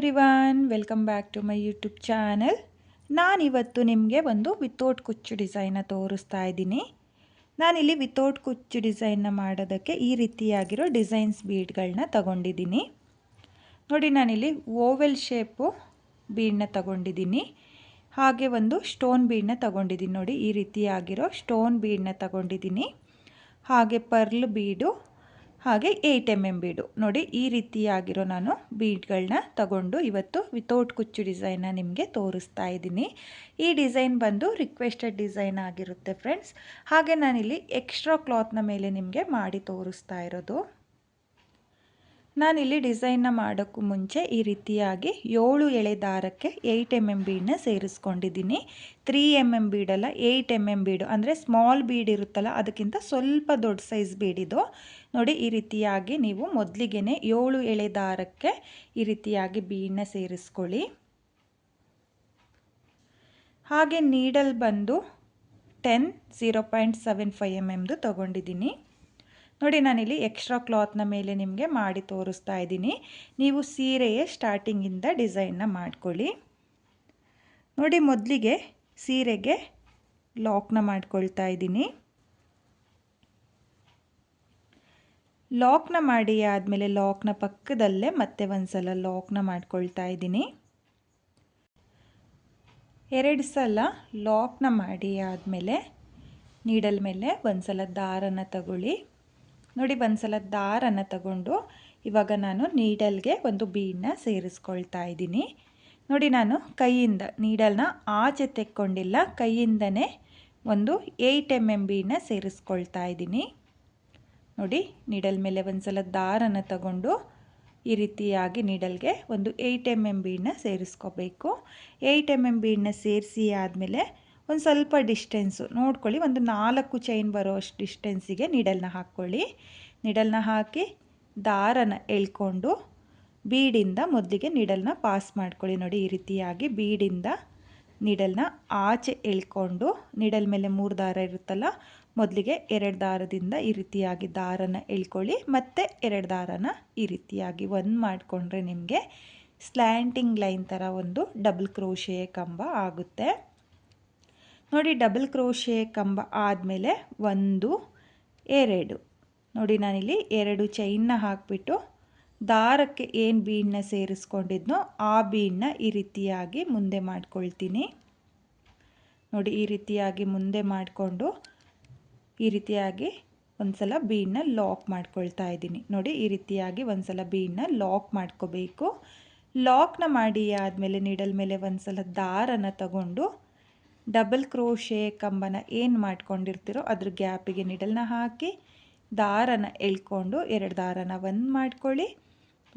Everyone, welcome back to my YouTube channel. ನಾನಿವತ್ತು ನಿಮಗೆ ಒಂದು ವಿತೌಟ್ ಕುಚ್ಚು ಡಿಸೈನ್ನ ತೋರಿಸ್ತಾ ಇದ್ದೀನಿ. ನಾನಿಲ್ಲಿ ವಿತೌಟ್ ಕುಚ್ಚು ಡಿಸೈನ್ನ ಮಾಡೋದಕ್ಕೆ ಈ ರೀತಿಯಾಗಿರೋ ಡಿಸೈನ್ಸ್ ಬೀಡ್ಗಳನ್ನ ತಗೊಂಡಿದ್ದೀನಿ. ನೋಡಿ, ನಾನಿಲ್ಲಿ ಓವೆಲ್ ಶೇಪು ಬೀಡನ್ನ ತಗೊಂಡಿದ್ದೀನಿ. ಹಾಗೆ ಒಂದು ಸ್ಟೋನ್ ಬೀಡನ್ನ ತಗೊಂಡಿದ್ದೀನಿ. ನೋಡಿ, ಈ ರೀತಿಯಾಗಿರೋ ಸ್ಟೋನ್ ಬೀಡನ್ನ ತಗೊಂಡಿದ್ದೀನಿ. ಹಾಗೆ ಪರ್ಲ್ ಬೀಡು, ಹಾಗೆ 8 mm ಬೀಡು. ನೋಡಿ, ಈ ರೀತಿಯಾಗಿರೋ ನಾನು ಬೀಡ್ಗಳನ್ನ ತಗೊಂಡು ಇವತ್ತು ವಿತೌಟ್ ಕುಚ್ಚು ಡಿಸೈನ್ನ ನಿಮಗೆ ತೋರಿಸ್ತಾ ಇದ್ದೀನಿ. ಈ ಡಿಸೈನ್ ಬಂದು ರಿಕ್ವೆಸ್ಟೆಡ್ ಡಿಸೈನ್ ಆಗಿರುತ್ತೆ ಫ್ರೆಂಡ್ಸ್. ಹಾಗೆ ನಾನಿಲ್ಲಿ ಎಕ್ಸ್ಟ್ರಾ ಕ್ಲಾತ್ನ ಮೇಲೆ ನಿಮಗೆ ಮಾಡಿ ತೋರಿಸ್ತಾ ಇರೋದು. ನಾನಿಲ್ಲಿ ಡಿಸೈನ್ನ ಮಾಡೋಕ್ಕೂ ಮುಂಚೆ ಈ ರೀತಿಯಾಗಿ 7 ಎಳೆ ದಾರಕ್ಕೆ 8 mm ಬೀಡನ್ನ ಸೇರಿಸ್ಕೊಂಡಿದ್ದೀನಿ. 3 mm ಬೀಡಲ್ಲ, 8 mm ಬೀಡು, ಅಂದರೆ ಸ್ಮಾಲ್ ಬೀಡ್ ಇರುತ್ತಲ್ಲ ಅದಕ್ಕಿಂತ ಸ್ವಲ್ಪ ದೊಡ್ಡ ಸೈಜ್ ಬೀಡಿದು. ನೋಡಿ, ಈ ರೀತಿಯಾಗಿ ನೀವು ಮೊದಲಿಗೆ 7 ಎಳೆ ದಾರಕ್ಕೆ ಈ ರೀತಿಯಾಗಿ ಬೀಡನ್ನ ಸೇರಿಸ್ಕೊಳ್ಳಿ. ಹಾಗೆ ನೀಡಲ್ ಬಂದು 0.75 mm ತಗೊಂಡಿದ್ದೀನಿ. ನೋಡಿ, ನಾನಿಲ್ಲಿ ಎಕ್ಸ್ಟ್ರಾ ಕ್ಲಾತ್ನ ಮೇಲೆ ನಿಮಗೆ ಮಾಡಿ ತೋರಿಸ್ತಾ ಇದ್ದೀನಿ. ನೀವು ಸೀರೆಯ ಸ್ಟಾರ್ಟಿಂಗಿಂದ ಡಿಸೈನ್ನ ಮಾಡ್ಕೊಳ್ಳಿ. ನೋಡಿ, ಮೊದಲಿಗೆ ಸೀರೆಗೆ ಲಾಕ್ನ ಮಾಡ್ಕೊಳ್ತಾ ಇದ್ದೀನಿ. ಲಾಕ್ನ ಮಾಡಿ ಆದಮೇಲೆ ಲಾಕ್ನ ಪಕ್ಕದಲ್ಲೇ ಮತ್ತೆ ಒಂದು ಸಲ ಲಾಕ್ನ ಮಾಡ್ಕೊಳ್ತಾ ಇದ್ದೀನಿ. 2 ಸಲ ಲಾಕ್ನ ಮಾಡಿ ಆದಮೇಲೆ ನೀಡಲ್ ಮೇಲೆ ಒಂದು ಸಲ ದಾರನ ತಗೊಳ್ಳಿ. ನೋಡಿ, ಒಂದು ಸಲ ದಾರನ ತಗೊಂಡು ಇವಾಗ ನಾನು ನೀಡಲ್ಗೆ ಒಂದು ಬೀಡನ್ನ ಸೇರಿಸ್ಕೊಳ್ತಾ ಇದ್ದೀನಿ. ನೋಡಿ, ನಾನು ಕೈಯಿಂದ ನೀಡಲ್ನ ಆಚೆ ತೆಕ್ಕೊಂಡಿಲ್ಲ, ಕೈಯಿಂದನೇ ಒಂದು 8 mm ಬೀಡನ್ನ ಸೇರಿಸ್ಕೊಳ್ತಾ ಇದ್ದೀನಿ. ನೋಡಿ, ನೀಡಲ್ ಮೇಲೆ ಒಂದು ಸಲ ದಾರನ ತಗೊಂಡು ಈ ರೀತಿಯಾಗಿ ನೀಡಲ್ಗೆ ಒಂದು 8 mm ಬೀಡನ್ನ ಸೇರಿಸ್ಕೋಬೇಕು. 8 mm ಬೀಡನ್ನ ಸೇರಿಸಿ ಆದಮೇಲೆ ಒಂದು ಸ್ವಲ್ಪ ಡಿಸ್ಟೆನ್ಸು ನೋಡ್ಕೊಳ್ಳಿ, ಒಂದು 4 ಚೈನ್ ಬರೋಷ್ಟು ಡಿಸ್ಟೆನ್ಸಿಗೆ ನೀಡಲ್ನ ಹಾಕ್ಕೊಳ್ಳಿ. ನೀಡಲ್ನ ಹಾಕಿ ದಾರನ ಎಳ್ಕೊಂಡು ಬೀಡಿಂದ ಮೊದಲಿಗೆ ನೀಡಲ್ನ ಪಾಸ್ ಮಾಡ್ಕೊಳ್ಳಿ. ನೋಡಿ, ಈ ರೀತಿಯಾಗಿ ಬೀಡಿಂದ ನೀಡಲ್ನ ಆಚೆ ಎಳ್ಕೊಂಡು ನೀಡಲ್ ಮೇಲೆ 3 ದಾರ ಇರುತ್ತಲ್ಲ, ಮೊದಲಿಗೆ 2 ದಾರದಿಂದ ಈ ರೀತಿಯಾಗಿ ದಾರನ ಎಳ್ಕೊಳ್ಳಿ. ಮತ್ತು 2 ದಾರನ ಈ ರೀತಿಯಾಗಿ ಒಂದು ಮಾಡಿಕೊಂಡ್ರೆ ನಿಮಗೆ ಸ್ಲ್ಯಾಂಟಿಂಗ್ ಲೈನ್ ಥರ ಒಂದು ಡಬಲ್ ಕ್ರೋಶೆ ಕಂಬ ಆಗುತ್ತೆ. ನೋಡಿ, ಡಬಲ್ ಕ್ರೋಶೆ ಕಂಬ ಆದಮೇಲೆ 1 2 ನೋಡಿ, ನಾನಿಲ್ಲಿ 2 ಚೈನ್ನ ಹಾಕಿಬಿಟ್ಟು ದಾರಕ್ಕೆ ಏನು ಬೀಡನ್ನ ಸೇರಿಸ್ಕೊಂಡಿದ್ನೋ ಆ ಬೀಡನ್ನ ಈ ರೀತಿಯಾಗಿ ಮುಂದೆ ಮಾಡ್ಕೊಳ್ತೀನಿ. ನೋಡಿ, ಈ ರೀತಿಯಾಗಿ ಮುಂದೆ ಮಾಡಿಕೊಂಡು ಈ ರೀತಿಯಾಗಿ ಒಂದು ಸಲ ಬೀಡನ್ನ ಲಾಕ್ ಮಾಡ್ಕೊಳ್ತಾ ಇದ್ದೀನಿ. ನೋಡಿ, ಈ ರೀತಿಯಾಗಿ ಒಂದು ಸಲ ಬೀಡನ್ನ ಲಾಕ್ ಮಾಡ್ಕೋಬೇಕು. ಲಾಕ್ನ ಮಾಡಿ ಆದಮೇಲೆ ನೀಡಲ್ ಮೇಲೆ ಒಂದು ಸಲ ದಾರನ ತಗೊಂಡು ಡಬಲ್ ಕ್ರೋಶೆ ಕಂಬನ ಏನು ಮಾಡ್ಕೊಂಡಿರ್ತೀರೋ ಅದ್ರ ಗ್ಯಾಪಿಗೆ ನೀಡಲ್ನ ಹಾಕಿ ದಾರನ ಎಳ್ಕೊಂಡು 2 ದಾರನ ಒಂದು ಮಾಡ್ಕೊಳ್ಳಿ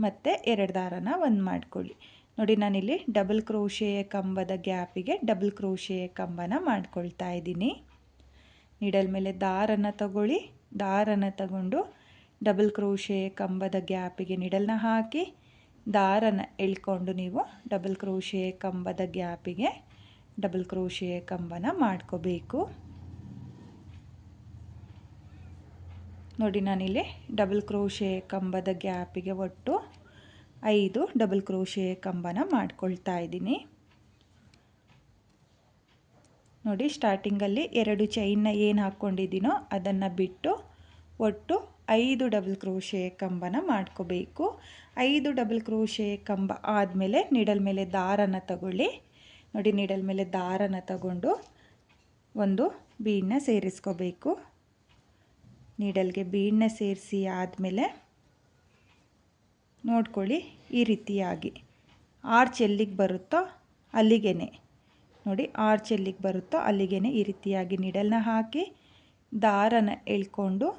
ಮತ್ತು 2 ದಾರನ ಒಂದು ಮಾಡ್ಕೊಳ್ಳಿ. ನೋಡಿ, ನಾನಿಲ್ಲಿ ಡಬಲ್ ಕ್ರೋಶೆಯ ಕಂಬದ ಗ್ಯಾಪಿಗೆ ಡಬಲ್ ಕ್ರೋಶೆಯ ಕಂಬನ ಮಾಡ್ಕೊಳ್ತಾ ಇದ್ದೀನಿ. ನೀಡಲ್ ಮೇಲೆ ದಾರನ ತಗೊಳ್ಳಿ, ದಾರನ ತಗೊಂಡು ಡಬಲ್ ಕ್ರೋಶೆಯ ಕಂಬದ ಗ್ಯಾಪಿಗೆ ನೀಡಲ್ನ ಹಾಕಿ ದಾರನ ಎಳ್ಕೊಂಡು ನೀವು ಡಬಲ್ ಕ್ರೋಶೆಯ ಕಂಬದ ಗ್ಯಾಪಿಗೆ ಡಬಲ್ ಕ್ರೋಶೆಯ ಕಂಬನ ಮಾಡ್ಕೋಬೇಕು. ನೋಡಿ, ನಾನಿಲ್ಲಿ ಡಬಲ್ ಕ್ರೋಶೆ ಕಂಬದ ಗ್ಯಾಪಿಗೆ ಒಟ್ಟು 5 ಡಬಲ್ ಕ್ರೋಶೆ ಕಂಬನ ಮಾಡ್ಕೊಳ್ತಾ ಇದ್ದೀನಿ. ನೋಡಿ, ಸ್ಟಾರ್ಟಿಂಗಲ್ಲಿ 2 ಚೈನ್ನ ಏನು ಹಾಕ್ಕೊಂಡಿದ್ದೀನೋ ಅದನ್ನು ಬಿಟ್ಟು ಒಟ್ಟು 5 ಡಬಲ್ ಕ್ರೋಶೆ ಕಂಬನ ಮಾಡ್ಕೋಬೇಕು. 5 ಡಬಲ್ ಕ್ರೋಶೆ ಕಂಬ ಆದಮೇಲೆ ನೀಡಲ್ ಮೇಲೆ ದಾರನ ತಗೊಳ್ಳಿ. ನೋಡಿ, ನೀಡಲ್ ಮೇಲೆ ದಾರನ ತಗೊಂಡು ಒಂದು ಬೀಡನ್ನ ಸೇರಿಸ್ಕೋಬೇಕು. ನೀಡಲ್ಗೆ ಬೀಡನ್ನ ಸೇರಿಸಿ ಆದಮೇಲೆ ನೋಡ್ಕೊಳ್ಳಿ, ಈ ರೀತಿಯಾಗಿ ಆರ್ಚ್ ಎಲ್ಲಿಗೆ ಬರುತ್ತೋ ಅಲ್ಲಿಗೆ ನೋಡಿ, ಆರ್ಚ್ ಎಲ್ಲಿಗೆ ಬರುತ್ತೋ ಅಲ್ಲಿಗೆ ಈ ರೀತಿಯಾಗಿ ನೀಡಲ್ನ ಹಾಕಿ ದಾರನ ಎಳ್ಕೊಂಡು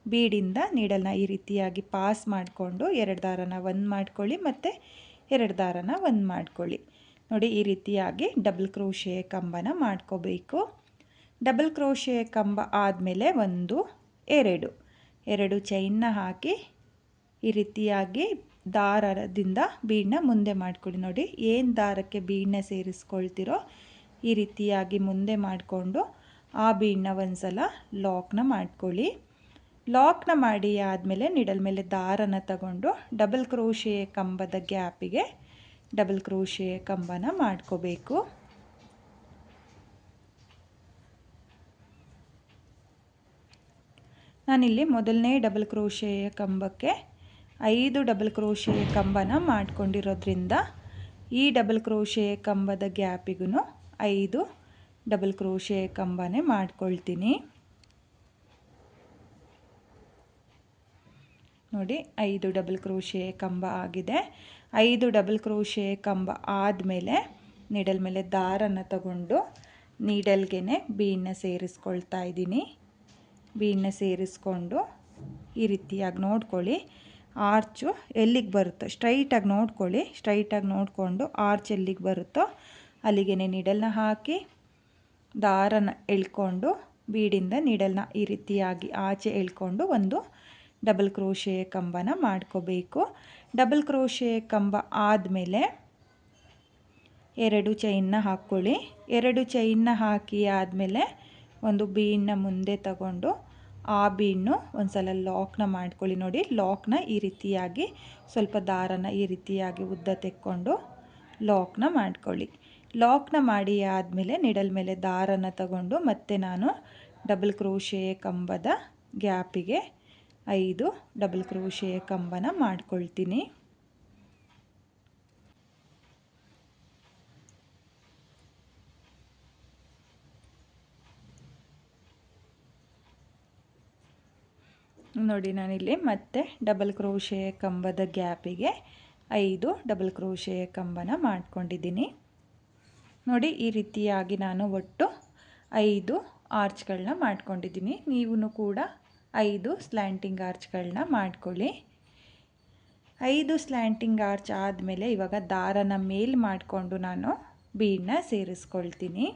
ಬೀಡಿಂದ ನೀಡಲ್ನ ಈ ರೀತಿಯಾಗಿ ಪಾಸ್ ಮಾಡಿಕೊಂಡು 2 ದಾರನ ಒಂದು ಮಾಡ್ಕೊಳ್ಳಿ ಮತ್ತು 2 ದಾರನ ಒಂದು ಮಾಡ್ಕೊಳ್ಳಿ. ನೋಡಿ, ಈ ರೀತಿಯಾಗಿ ಡಬಲ್ ಕ್ರೋಶೆ ಕಂಬನ ಮಾಡ್ಕೋಬೇಕು. ಡಬಲ್ ಕ್ರೋಶೆ ಕಂಬ ಆದಮೇಲೆ 1 2 ಚೈನ್ನ ಹಾಕಿ ಈ ರೀತಿಯಾಗಿ ದಾರದಿಂದ ಬೀಡನ್ನ ಮುಂದೆ ಮಾಡ್ಕೊಳ್ಳಿ. ನೋಡಿ, ಏನು ದಾರಕ್ಕೆ ಬೀಡನ್ನ ಸೇರಿಸ್ಕೊಳ್ತಿರೋ ಈ ರೀತಿಯಾಗಿ ಮುಂದೆ ಮಾಡಿಕೊಂಡು ಆ ಬೀಡನ್ನ ಒಂದು ಸಲ ಲಾಕ್ನ ಮಾಡ್ಕೊಳ್ಳಿ. ಲಾಕ್ನ ಮಾಡಿ ಆದಮೇಲೆ ನಿಡಲ್ ಮೇಲೆ ದಾರನ ತಗೊಂಡು ಡಬಲ್ ಕ್ರೋಶೆ ಕಂಬದ ಗ್ಯಾಪಿಗೆ ಡಬಲ್ ಕ್ರೋಶೆ ಕಂಬನ ಮಾಡ್ಕೋಬೇಕು. ನಾನಿಲ್ಲಿ ಮೊದಲನೇ ಡಬಲ್ ಕ್ರೋಶೆಯ ಕಂಬಕ್ಕೆ 5 ಡಬಲ್ ಕ್ರೋಶೆಯ ಕಂಬನ ಮಾಡ್ಕೊಂಡಿರೋದ್ರಿಂದ ಈ ಡಬಲ್ ಕ್ರೋಶೆಯ ಕಂಬದ ಗ್ಯಾಪಿಗೂ 5 ಡಬಲ್ ಕ್ರೋಶೆಯ ಕಂಬನೇ ಮಾಡ್ಕೊಳ್ತೀನಿ. ನೋಡಿ 5 ಡಬಲ್ ಕ್ರೋಶೆಯ ಕಂಬ ಆಗಿದೆ. 5 ಡಬಲ್ ಕ್ರೋಶೆಯ ಕಂಬ ಆದಮೇಲೆ ನೀಡಲ್ ಮೇಲೆ ದಾರನ ತಗೊಂಡು ನೀಡಲ್ಗೆ ಬೀಡನ್ನ ಸೇರಿಸ್ಕೊಳ್ತಾ ಇದ್ದೀನಿ. ಬೀಡನ್ನ ಸೇರಿಸ್ಕೊಂಡು ಈ ರೀತಿಯಾಗಿ ನೋಡ್ಕೊಳ್ಳಿ, ಆರ್ಚು ಎಲ್ಲಿಗೆ ಬರುತ್ತೋ ಸ್ಟ್ರೈಟಾಗಿ ನೋಡ್ಕೊಳ್ಳಿ. ಸ್ಟ್ರೈಟಾಗಿ ನೋಡಿಕೊಂಡು ಆರ್ಚ್ ಎಲ್ಲಿಗೆ ಬರುತ್ತೋ ಅಲ್ಲಿಗೆ ನೀಡಲ್ನ ಹಾಕಿ ದಾರನ ಎಳ್ಕೊಂಡು ಬೀಡಿಂದ ನೀಡಲ್ನ ಈ ರೀತಿಯಾಗಿ ಆಚೆ ಎಳ್ಕೊಂಡು ಒಂದು ಡಬಲ್ ಕ್ರೋಶೆಯ ಕಂಬನ ಮಾಡ್ಕೋಬೇಕು. ಡಬಲ್ ಕ್ರೋಶೆಯ ಕಂಬ ಆದಮೇಲೆ 2 ಚೈನ್ನ ಹಾಕ್ಕೊಳ್ಳಿ. 2 ಚೈನ್ನ ಹಾಕಿ ಆದಮೇಲೆ ಒಂದು ಬೀಡನ್ನ ಮುಂದೆ ತಗೊಂಡು ಆ ಬೀಡನ್ನು ಒಂದು ಸಲ ಲಾಕ್ನ ಮಾಡ್ಕೊಳ್ಳಿ. ನೋಡಿ ಲಾಕ್ನ ಈ ರೀತಿಯಾಗಿ ಸ್ವಲ್ಪ ದಾರನ ಈ ರೀತಿಯಾಗಿ ಉದ್ದ ತೆಕ್ಕೊಂಡು ಲಾಕ್ನ ಮಾಡ್ಕೊಳ್ಳಿ. ಲಾಕ್ನ ಮಾಡಿ ಆದಮೇಲೆ ನೀಡಲ್ ಮೇಲೆ ದಾರನ ತಗೊಂಡು ಮತ್ತೆ ನಾನು ಡಬಲ್ ಕ್ರೋಶೆಯ ಕಂಬದ ಗ್ಯಾಪಿಗೆ 5 ಡಬಲ್ ಕ್ರೋಶೆಯ ಕಂಬನ ಮಾಡ್ಕೊಳ್ತೀನಿ. ನೋಡಿ ನಾನಿಲ್ಲಿ ಮತ್ತೆ ಡಬಲ್ ಕ್ರೋಶೆಯ ಕಂಬದ ಗ್ಯಾಪಿಗೆ 5 ಡಬಲ್ ಕ್ರೋಶೆಯ ಕಂಬನ ಮಾಡ್ಕೊಂಡಿದ್ದೀನಿ. ನೋಡಿ ಈ ರೀತಿಯಾಗಿ ನಾನು ಒಟ್ಟು 5 ಆರ್ಚ್ಗಳನ್ನ ಮಾಡ್ಕೊಂಡಿದ್ದೀನಿ. ನೀವು ಕೂಡ 5 ಸ್ಲ್ಯಾಂಟಿಂಗ್ ಆರ್ಚ್ಗಳನ್ನ ಮಾಡ್ಕೊಳ್ಳಿ. 5 ಸ್ಲ್ಯಾಂಟಿಂಗ್ ಆರ್ಚ್ ಆದಮೇಲೆ ಇವಾಗ ದಾರನ ಮೇಲ್ ಮಾಡಿಕೊಂಡು ನಾನು ಬೀಡನ್ನ ಸೇರಿಸ್ಕೊಳ್ತೀನಿ.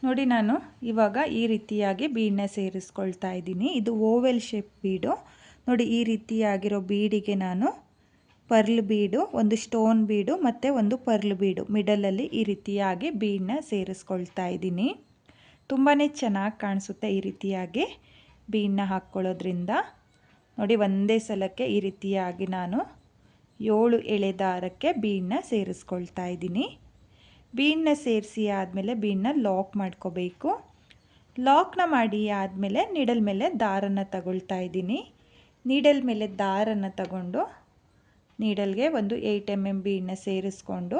ನೋಡಿ ನಾನು ಇವಾಗ ಈ ರೀತಿಯಾಗಿ ಬೀಡನ್ನ ಸೇರಿಸ್ಕೊಳ್ತಾ ಇದ್ದೀನಿ. ಇದು ಓವೆಲ್ ಶೇಪ್ ಬೀಡು. ನೋಡಿ ಈ ರೀತಿಯಾಗಿರೋ ಬೀಡಿಗೆ ನಾನು ಪರ್ಲ್ ಬೀಡು, ಒಂದು ಸ್ಟೋನ್ ಬೀಡು ಮತ್ತು ಒಂದು ಪರ್ಲ್ ಬೀಡು ಮಿಡಲಲ್ಲಿ ಈ ರೀತಿಯಾಗಿ ಬೀಡನ್ನ ಸೇರಿಸ್ಕೊಳ್ತಾ ಇದ್ದೀನಿ. ತುಂಬಾ ಚೆನ್ನಾಗಿ ಕಾಣಿಸುತ್ತೆ ಈ ರೀತಿಯಾಗಿ ಬೀಡನ್ನ ಹಾಕ್ಕೊಳ್ಳೋದ್ರಿಂದ. ನೋಡಿ ಒಂದೇ ಸಲಕ್ಕೆ ಈ ರೀತಿಯಾಗಿ ನಾನು 7 ಎಳೆ ದಾರಕ್ಕೆ ಬೀಡನ್ನ ಸೇರಿಸ್ಕೊಳ್ತಾ ಇದ್ದೀನಿ. ಬೀಡನ್ನ ಸೇರಿಸಿ ಆದಮೇಲೆ ಬೀಡನ್ನ ಲಾಕ್ ಮಾಡ್ಕೋಬೇಕು. ಲಾಕ್ನ ಮಾಡಿ ಆದಮೇಲೆ ನೀಡಲ್ ಮೇಲೆ ದಾರನ ತಗೊಳ್ತಾ ಇದ್ದೀನಿ. ನೀಡಲ್ ಮೇಲೆ ದಾರನ ತಗೊಂಡು ನೀಡಲ್ಗೆ ಒಂದು 8 mm ಬೀಡನ್ನ ಸೇರಿಸ್ಕೊಂಡು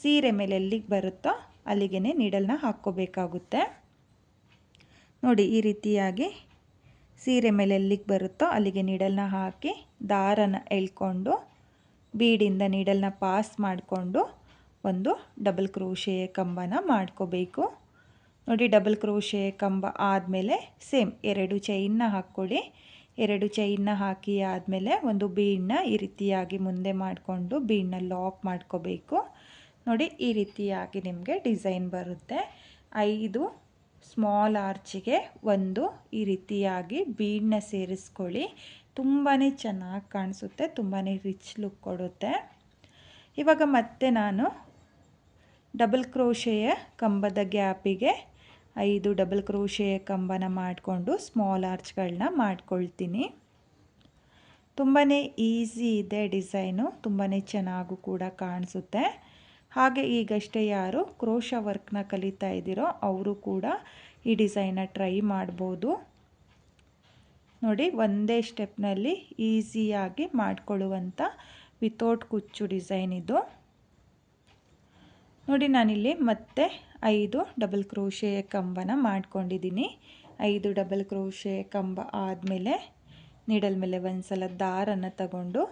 ಸೀರೆ ಮೇಲೆ ಎಲ್ಲಿಗೆ ಬರುತ್ತೋ ಅಲ್ಲಿಗೆ ನೀಡಲ್ನ ಹಾಕ್ಕೋಬೇಕಾಗುತ್ತೆ. ನೋಡಿ ಈ ರೀತಿಯಾಗಿ ಸೀರೆ ಮೇಲೆ ಎಲ್ಲಿಗೆ ಬರುತ್ತೋ ಅಲ್ಲಿಗೆ ನೀಡಲ್ನ ಹಾಕಿ ದಾರನ ಎಳ್ಕೊಂಡು ಬೀಡಿಂದ ನೀಡಲ್ನ ಪಾಸ್ ಮಾಡಿಕೊಂಡು ಒಂದು ಡಬಲ್ ಕ್ರೋಶೆಯ ಕಂಬನ ಮಾಡ್ಕೋಬೇಕು. ನೋಡಿ ಡಬಲ್ ಕ್ರೋಶೆಯ ಕಂಬ ಆದಮೇಲೆ ಸೇಮ್ 2 ಚೈನ್ನ ಹಾಕ್ಕೊಳ್ಳಿ. 2 ಚೈನ್ನ ಹಾಕಿ ಆದಮೇಲೆ ಒಂದು ಬೀಡನ್ನ ಈ ರೀತಿಯಾಗಿ ಮುಂದೆ ಮಾಡಿಕೊಂಡು ಬೀಡನ್ನ ಲಾಕ್ ಮಾಡ್ಕೋಬೇಕು. ನೋಡಿ ಈ ರೀತಿಯಾಗಿ ನಿಮಗೆ ಡಿಸೈನ್ ಬರುತ್ತೆ. 5 ಸ್ಮಾಲ್ ಆರ್ಚಿಗೆ ಒಂದು ಈ ರೀತಿಯಾಗಿ ಬೀಡನ್ನ ಸೇರಿಸ್ಕೊಳ್ಳಿ. ತುಂಬಾ ಚೆನ್ನಾಗಿ ಕಾಣಿಸುತ್ತೆ, ತುಂಬಾ ರಿಚ್ ಲುಕ್ ಕೊಡುತ್ತೆ. ಇವಾಗ ಮತ್ತೆ ನಾನು ಡಬಲ್ ಕ್ರೋಶೆಯ ಕಂಬದ ಗ್ಯಾಪಿಗೆ 5 ಡಬಲ್ ಕ್ರೋಶೆಯ ಕಂಬನ ಮಾಡಿಕೊಂಡು ಸ್ಮಾಲ್ ಆರ್ಚ್ಗಳನ್ನ ಮಾಡ್ಕೊಳ್ತೀನಿ. ತುಂಬಾ ಈಸಿ ಇದೆ ಡಿಸೈನು, ತುಂಬಾ ಚೆನ್ನಾಗೂ ಕೂಡ ಕಾಣಿಸುತ್ತೆ. ಹಾಗೆ ಈಗಷ್ಟೇ ಯಾರು ಕ್ರೋಶ ವರ್ಕ್ನ ಕಲಿತಾ ಇದ್ದೀರೋ ಅವರು ಕೂಡ ಈ ಡಿಸೈನ್ನ ಟ್ರೈ ಮಾಡ್ಬೋದು. ನೋಡಿ ಒಂದೇ ಸ್ಟೆಪ್ನಲ್ಲಿ ಈಸಿಯಾಗಿ ಮಾಡ್ಕೊಳ್ಳುವಂಥ ವಿತೌಟ್ ಕುಚ್ಚು ಡಿಸೈನ್ ಇದು. ನೋಡಿ ನಾನಿಲ್ಲಿ ಮತ್ತೆ 5 ಡಬಲ್ ಕ್ರೋಶೆಯ ಕಂಬನ ಮಾಡ್ಕೊಂಡಿದ್ದೀನಿ. 5 ಡಬಲ್ ಕ್ರೋಶೆಯ ಕಂಬ ಆದಮೇಲೆ ನೀಡಲ್ ಮೇಲೆ ಒಂದು ಸಲ ದಾರನ ತಗೊಂಡು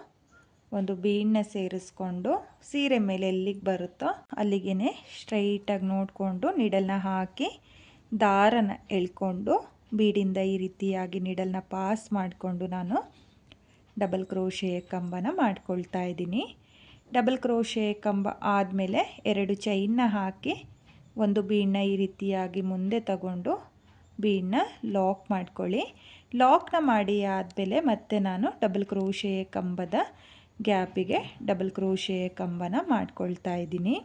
ಒಂದು ಬೀಡನ್ನ ಸೇರಿಸ್ಕೊಂಡು ಸೀರೆ ಮೇಲೆ ಎಲ್ಲಿಗೆ ಬರುತ್ತೋ ಅಲ್ಲಿಗೆ ಸ್ಟ್ರೈಟಾಗಿ ನೋಡಿಕೊಂಡು ನೀಡಲ್ನ ಹಾಕಿ ದಾರನ ಎಳ್ಕೊಂಡು ಬೀಡಿಂದ ಈ ರೀತಿಯಾಗಿ ನೀಡಲ್ನ ಪಾಸ್ ಮಾಡಿಕೊಂಡು ನಾನು ಡಬಲ್ ಕ್ರೋಶೆಯ ಕಂಬನ ಮಾಡ್ಕೊಳ್ತಾ ಇದ್ದೀನಿ. ಡಬಲ್ ಕ್ರೋಶೆಯ ಕಂಬ ಆದಮೇಲೆ 2 ಚೈನ್ನ ಹಾಕಿ ಒಂದು ಬೀಡನ್ನ ಈ ರೀತಿಯಾಗಿ ಮುಂದೆ ತಗೊಂಡು ಬೀಡನ್ನ ಲಾಕ್ ಮಾಡ್ಕೊಳ್ಳಿ. ಲಾಕ್ನ ಮಾಡಿ ಆದಮೇಲೆ ಮತ್ತೆ ನಾನು ಡಬಲ್ ಕ್ರೋಶೆಯ ಕಂಬದ ಗ್ಯಾಪಿಗೆ ಡಬಲ್ ಕ್ರೋಶೆಯ ಕಂಬನ ಮಾಡ್ಕೊಳ್ತಾ ಇದ್ದೀನಿ.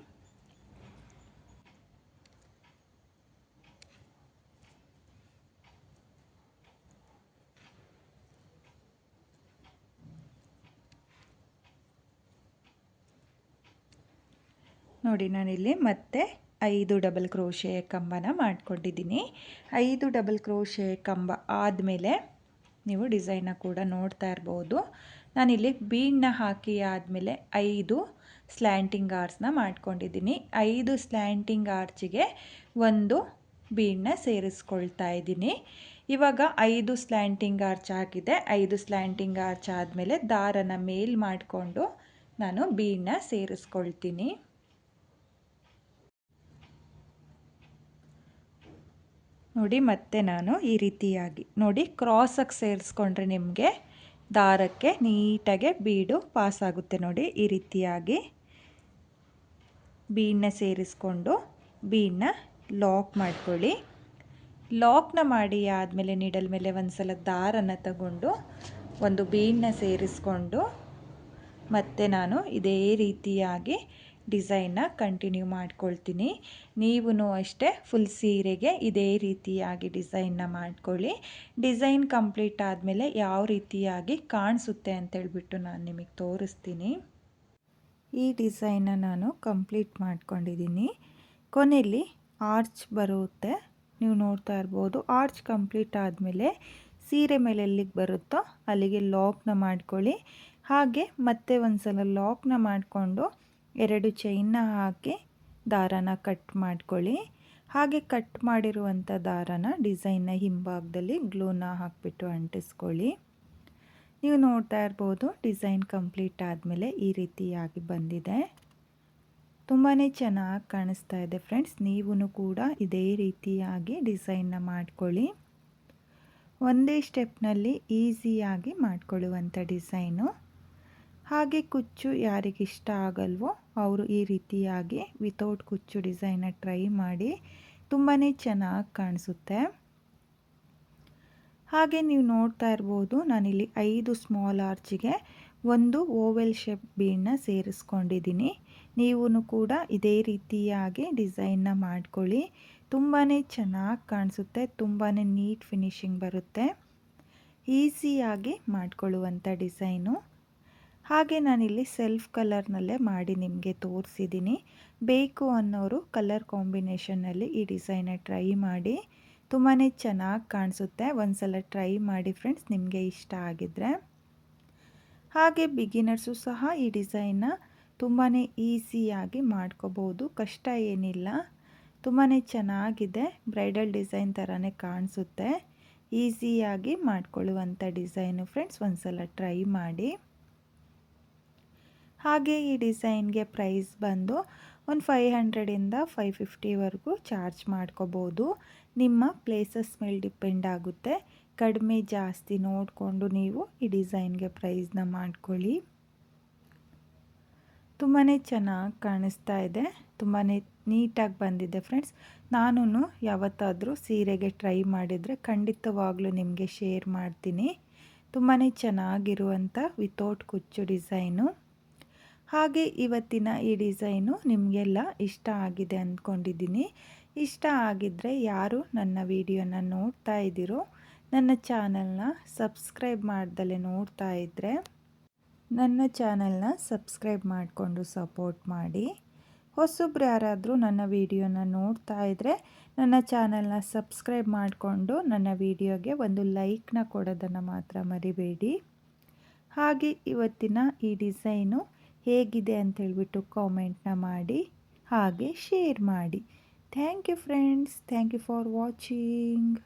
ನೋಡಿ ನಾನಿಲ್ಲಿ ಮತ್ತೆ 5 ಡಬಲ್ ಕ್ರೋಶೆ ಕಂಬನ ಮಾಡ್ಕೊಂಡಿದ್ದೀನಿ. 5 ಡಬಲ್ ಕ್ರೋಶೆ ಕಂಬ ಆದಮೇಲೆ ನೀವು ಡಿಸೈನ್ನ ಕೂಡ ನೋಡ್ತಾ ಇರ್ಬೋದು. ನಾನಿಲ್ಲಿ ಬೀಡನ್ನ ಹಾಕಿ ಆದಮೇಲೆ 5 ಸ್ಲ್ಯಾಂಟಿಂಗ್ ಆರ್ಚ್ನ ಮಾಡ್ಕೊಂಡಿದ್ದೀನಿ. 5 ಸ್ಲ್ಯಾಂಟಿಂಗ್ ಆರ್ಚಿಗೆ ಒಂದು ಬೀಡನ್ನ ಸೇರಿಸ್ಕೊಳ್ತಾ ಇದ್ದೀನಿ. ಇವಾಗ 5 ಸ್ಲ್ಯಾಂಟಿಂಗ್ ಆರ್ಚ್ ಆಗಿದೆ. 5 ಸ್ಲ್ಯಾಂಟಿಂಗ್ ಆರ್ಚ್ ಆದಮೇಲೆ ದಾರನ ಮೇಲ್ ಮಾಡಿಕೊಂಡು ನಾನು ಬೀಡನ್ನ ಸೇರಿಸ್ಕೊಳ್ತೀನಿ. ನೋಡಿ ಮತ್ತೆ ನಾನು ಈ ರೀತಿಯಾಗಿ ನೋಡಿ ಕ್ರಾಸಾಗಿ ಸೇರಿಸ್ಕೊಂಡ್ರೆ ನಿಮಗೆ ದಾರಕ್ಕೆ ನೀಟಾಗೆ ಬೀಡು ಪಾಸ್ ಆಗುತ್ತೆ. ನೋಡಿ ಈ ರೀತಿಯಾಗಿ ಬೀಡನ್ನ ಸೇರಿಸ್ಕೊಂಡು ಬೀಡನ್ನ ಲಾಕ್ ಮಾಡ್ಕೊಳ್ಳಿ. ಲಾಕ್ನ ಮಾಡಿ ಆದಮೇಲೆ ನೀಡಲ್ ಮೇಲೆ ಒಂದು ಸಲ ದಾರನ ತಗೊಂಡು ಒಂದು ಬೀಡನ್ನ ಸೇರಿಸ್ಕೊಂಡು ಮತ್ತೆ ನಾನು ಇದೇ ರೀತಿಯಾಗಿ ಡಿಸೈನ್ನ ಕಂಟಿನ್ಯೂ ಮಾಡ್ಕೊಳ್ತೀನಿ. ನೀವೂ ಅಷ್ಟೇ ಫುಲ್ ಸೀರೆಗೆ ಇದೇ ರೀತಿಯಾಗಿ ಡಿಸೈನ್ನ ಮಾಡ್ಕೊಳ್ಳಿ. ಡಿಸೈನ್ ಕಂಪ್ಲೀಟ್ ಆದಮೇಲೆ ಯಾವ ರೀತಿಯಾಗಿ ಕಾಣಿಸುತ್ತೆ ಅಂತೇಳ್ಬಿಟ್ಟು ನಾನು ನಿಮಗೆ ತೋರಿಸ್ತೀನಿ. ಈ ಡಿಸೈನ್ನ ನಾನು ಕಂಪ್ಲೀಟ್ ಮಾಡ್ಕೊಂಡಿದ್ದೀನಿ. ಕೊನೆಯಲ್ಲಿ ಆರ್ಚ್ ಬರುತ್ತೆ, ನೀವು ನೋಡ್ತಾ ಇರ್ಬೋದು. ಆರ್ಚ್ ಕಂಪ್ಲೀಟ್ ಆದಮೇಲೆ ಸೀರೆ ಮೇಲೆ ಎಲ್ಲಿಗೆ ಬರುತ್ತೋ ಅಲ್ಲಿಗೆ ಲಾಕ್ನ ಮಾಡ್ಕೊಳ್ಳಿ. ಹಾಗೆ ಮತ್ತೆ ಒಂದು ಸಲ ಲಾಕ್ನ ಮಾಡಿಕೊಂಡು 2 ಚೈನ್ನ ಹಾಕಿ ದಾರನ ಕಟ್ ಮಾಡ್ಕೊಳ್ಳಿ. ಹಾಗೆ ಕಟ್ ಮಾಡಿರುವಂಥ ದಾರನ ಡಿಸೈನ್ನ ಹಿಂಭಾಗದಲ್ಲಿ ಗ್ಲೂನ ಹಾಕಿಬಿಟ್ಟು ಅಂಟಿಸ್ಕೊಳ್ಳಿ. ನೀವು ನೋಡ್ತಾ ಇರ್ಬೋದು ಡಿಸೈನ್ ಕಂಪ್ಲೀಟ್ ಆದಮೇಲೆ ಈ ರೀತಿಯಾಗಿ ಬಂದಿದೆ. ತುಂಬಾ ಚೆನ್ನಾಗಿ ಕಾಣಿಸ್ತಾ ಇದೆ ಫ್ರೆಂಡ್ಸ್. ನೀವೂ ಕೂಡ ಇದೇ ರೀತಿಯಾಗಿ ಡಿಸೈನ್ನ ಮಾಡ್ಕೊಳ್ಳಿ. ಒಂದೇ ಸ್ಟೆಪ್ನಲ್ಲಿ ಈಸಿಯಾಗಿ ಮಾಡ್ಕೊಳ್ಳುವಂಥ ಡಿಸೈನು. ಹಾಗೆ ಕುಚ್ಚು ಯಾರಿಗಿಷ್ಟ ಆಗಲ್ವೋ ಅವರು ಈ ರೀತಿಯಾಗಿ ವಿತೌಟ್ ಕುಚ್ಚು ಡಿಸೈನ್ನ ಟ್ರೈ ಮಾಡಿ, ತುಂಬಾ ಚೆನ್ನಾಗಿ ಕಾಣಿಸುತ್ತೆ. ಹಾಗೆ ನೀವು ನೋಡ್ತಾ ಇರ್ಬೋದು ನಾನಿಲ್ಲಿ 5 ಸ್ಮಾಲ್ ಆರ್ಚಿಗೆ ಒಂದು ಓವೆಲ್ ಶೇಪ್ ಬೀಡನ್ನ ಸೇರಿಸ್ಕೊಂಡಿದ್ದೀನಿ. ನೀವೂ ಕೂಡ ಇದೇ ರೀತಿಯಾಗಿ ಡಿಸೈನ್ನ ಮಾಡ್ಕೊಳ್ಳಿ. ತುಂಬಾ ಚೆನ್ನಾಗಿ ಕಾಣಿಸುತ್ತೆ, ತುಂಬಾ ನೀಟ್ ಫಿನಿಶಿಂಗ್ ಬರುತ್ತೆ. ಈಸಿಯಾಗಿ ಮಾಡ್ಕೊಳ್ಳುವಂಥ ಡಿಸೈನು. ಹಾಗೆ ನಾನಿಲ್ಲಿ ಸೆಲ್ಫ್ ಕಲರ್ನಲ್ಲೇ ಮಾಡಿ ನಿಮಗೆ ತೋರಿಸಿದ್ದೀನಿ. ಬೇಕು ಅನ್ನೋರು ಕಲರ್ ಕಾಂಬಿನೇಷನ್ನಲ್ಲಿ ಈ ಡಿಸೈನ್ನ ಟ್ರೈ ಮಾಡಿ, ತುಂಬಾ ಚೆನ್ನಾಗಿ ಕಾಣಿಸುತ್ತೆ. ಒಂದು ಸಲ ಟ್ರೈ ಮಾಡಿ ಫ್ರೆಂಡ್ಸ್, ನಿಮಗೆ ಇಷ್ಟ ಆಗಿದ್ದರೆ. ಹಾಗೆ ಬಿಗಿನರ್ಸು ಸಹ ಈ ಡಿಸೈನ್ನ ತುಂಬಾ ಈಸಿಯಾಗಿ ಮಾಡ್ಕೋಬೋದು, ಕಷ್ಟ ಏನಿಲ್ಲ. ತುಂಬಾ ಚೆನ್ನಾಗಿದೆ, ಬ್ರೈಡಲ್ ಡಿಸೈನ್ ಥರನೇ ಕಾಣಿಸುತ್ತೆ. ಈಸಿಯಾಗಿ ಮಾಡ್ಕೊಳ್ಳುವಂಥ ಡಿಸೈನು ಫ್ರೆಂಡ್ಸ್, ಒಂದು ಸಲ ಟ್ರೈ ಮಾಡಿ. ಹಾಗೆ ಈ ಡಿಸೈನ್ಗೆ ಪ್ರೈಸ್ ಬಂದು ಒಂದು 500ಇಂದ 550ವರೆಗೂ ಚಾರ್ಜ್ ಮಾಡ್ಕೋಬೋದು. ನಿಮ್ಮ ಪ್ಲೇಸಸ್ ಮೇಲೆ ಡಿಪೆಂಡ್ ಆಗುತ್ತೆ. ಕಡಿಮೆ ಜಾಸ್ತಿ ನೋಡಿಕೊಂಡು ನೀವು ಈ ಡಿಸೈನ್ಗೆ ಪ್ರೈಸ್ನ ಮಾಡ್ಕೊಳ್ಳಿ. ತುಂಬಾ ಚೆನ್ನಾಗಿ ಕಾಣಿಸ್ತಾ ಇದೆ, ತುಂಬಾ ನೀಟಾಗಿ ಬಂದಿದೆ ಫ್ರೆಂಡ್ಸ್. ನಾನು ಯಾವತ್ತಾದರೂ ಸೀರೆಗೆ ಟ್ರೈ ಮಾಡಿದರೆ ಖಂಡಿತವಾಗ್ಲೂ ನಿಮಗೆ ಶೇರ್ ಮಾಡ್ತೀನಿ. ತುಂಬಾ ಚೆನ್ನಾಗಿರುವಂಥ ವಿತೌಟ್ ಕುಚ್ಚು ಡಿಸೈನು. ಹಾಗೆ ಇವತ್ತಿನ ಈ ಡಿಸೈನು ನಿಮಗೆಲ್ಲ ಇಷ್ಟ ಆಗಿದೆ ಅಂದ್ಕೊಂಡಿದ್ದೀನಿ. ಇಷ್ಟ ಆಗಿದ್ದರೆ ಯಾರು ನನ್ನ ವಿಡಿಯೋನ ನೋಡ್ತಾ ಇದ್ದೀರೋ, ನನ್ನ ಚಾನಲ್ನ ಸಬ್ಸ್ಕ್ರೈಬ್ ಮಾಡ್ದಲೇ ನೋಡ್ತಾ ಇದ್ದರೆ ನನ್ನ ಚಾನಲ್ನ ಸಬ್ಸ್ಕ್ರೈಬ್ ಮಾಡಿಕೊಂಡು ಸಪೋರ್ಟ್ ಮಾಡಿ. ಹೊಸಬ್ರು ಯಾರಾದರೂ ನನ್ನ ವಿಡಿಯೋನ ನೋಡ್ತಾ ಇದ್ದರೆ ನನ್ನ ಚಾನಲ್ನ ಸಬ್ಸ್ಕ್ರೈಬ್ ಮಾಡಿಕೊಂಡು ನನ್ನ ವಿಡಿಯೋಗೆ ಒಂದು ಲೈಕ್ನ ಕೊಡೋದನ್ನು ಮಾತ್ರ ಮರಿಬೇಡಿ. ಹಾಗೆ ಇವತ್ತಿನ ಈ ಡಿಸೈನು ಹೇಗಿದೆ ಅಂತೇಳ್ಬಿಟ್ಟು ಕಾಮೆಂಟ್ನ ಮಾಡಿ, ಹಾಗೆ ಶೇರ್ ಮಾಡಿ. Thank you friends, thank you for watching.